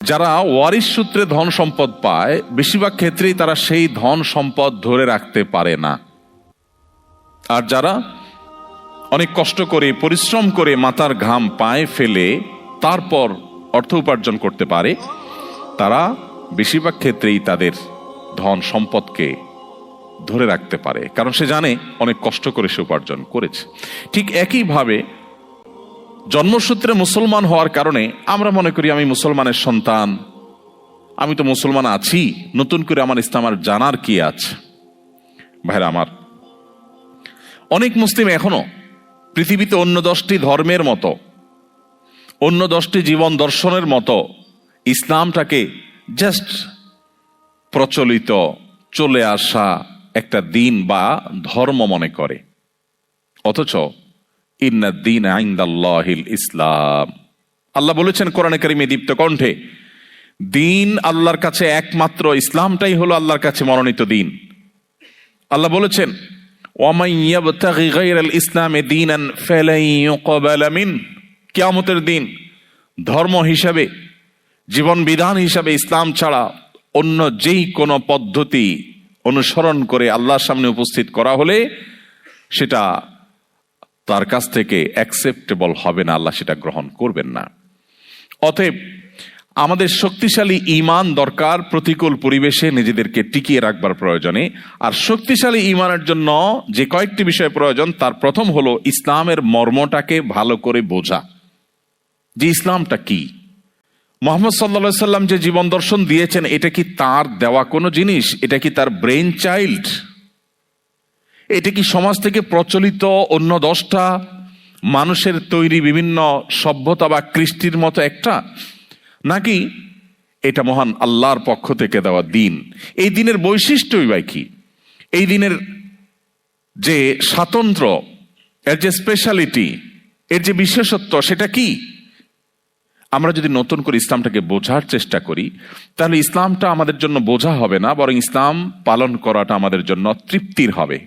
যারা ওয়ারিশ সূত্রে ধন সম্পদ পায় বেশিরভাগ ক্ষেত্রেই তারা সেই ধন সম্পদ ধরে রাখতে পারে না। আর যারা অনেক কষ্ট করে পরিশ্রম করে মাথার ঘাম পায়ে ফেলে তারপর অর্থ উপার্জন করতে পারে, তারা বেশিরভাগ ক্ষেত্রেই তাদের ধন সম্পদকে ধরে রাখতে পারে, কারণ সে জানে অনেক কষ্ট করে সে উপার্জন করেছে। ঠিক একইভাবে জন্মসূত্রে মুসলমান হওয়ার কারণে আমরা মনে করি আমি মুসলমানের সন্তান, আমি তো মুসলমান আছি, নতুন করে আমার ইসলাম আর জানার কি আছে। ভাইরা আমার, অনেক মুসলিম এখনো পৃথিবীতে অন্য 10টি ধর্মের মতো, অন্য 10টি জীবন দর্শনের মতো ইসলামটাকে জাস্ট প্রচলিত চলে আসা একটা দিন বা ধর্ম মনে করে। অথচ ইন্নাদ-দীন ইনদাল্লাহিল ইসলাম, আল্লাহ বলেছেন কোরআনে কারিমে দীপ্ত কণ্ঠে, দিন আল্লাহর কাছে একমাত্র ইসলামটাই হলো আল্লাহর কাছে মনোনীত দিন। আল্লাহ বলেছেন ওয়ামান ইয়াবতাগি গায়রাল ইসলামি দীনান ফালান ইউকবালা মিন, কিয়ামতের দিন ধর্ম হিসাবে, জীবন বিধান হিসাবে ইসলাম ছাড়া অন্য যেই কোনো পদ্ধতি অনুসরণ করে আল্লাহর সামনে উপস্থিত করা হলে সেটা তার কাছ থেকে অ্যাকসেপ্টেবল হবে না, আল্লাহ সেটা গ্রহণ করবেন না। অতএব আমাদের শক্তিশালী ঈমান দরকার প্রতিকূল পরিবেশে নিজেদেরকে টিকিয়ে রাখবার প্রয়োজনে। আর শক্তিশালী ঈমানের জন্য যে কয়েকটি বিষয় প্রয়োজন, তার প্রথম হলো ইসলামের মর্মটাকে ভালো করে বোঝা, যে ইসলামটা কি। মুহাম্মদ সাল্লাল্লাহু আলাইহি সাল্লাম যে জীবন দর্শন দিয়েছেন, এটা কি তার দেওয়া কোনো জিনিস? এটা কি তার ব্রেইন চাইল্ড? এটা কি সমাজ থেকে প্রচলিত অন্য 10টা মানুষের তৈরি বিভিন্ন সভ্যতা বা কৃষ্টির মতো একটা, নাকি এটা মহান আল্লাহর পক্ষ থেকে দেওয়া দিন? এই দিনের বৈশিষ্ট্যই বা কি? এই দিনের যে স্বাতন্ত্র্য, এর যে স্পেশালিটি, এর যে বিশেষত্ব, সেটা কি? আমরা যদি নতুন করে ইসলামটাকে বোঝার চেষ্টা করি, তাহলে ইসলামটা আমাদের জন্য বোঝা হবে না, বরং ইসলাম পালন করাটা আমাদের জন্য তৃপ্তির হবে।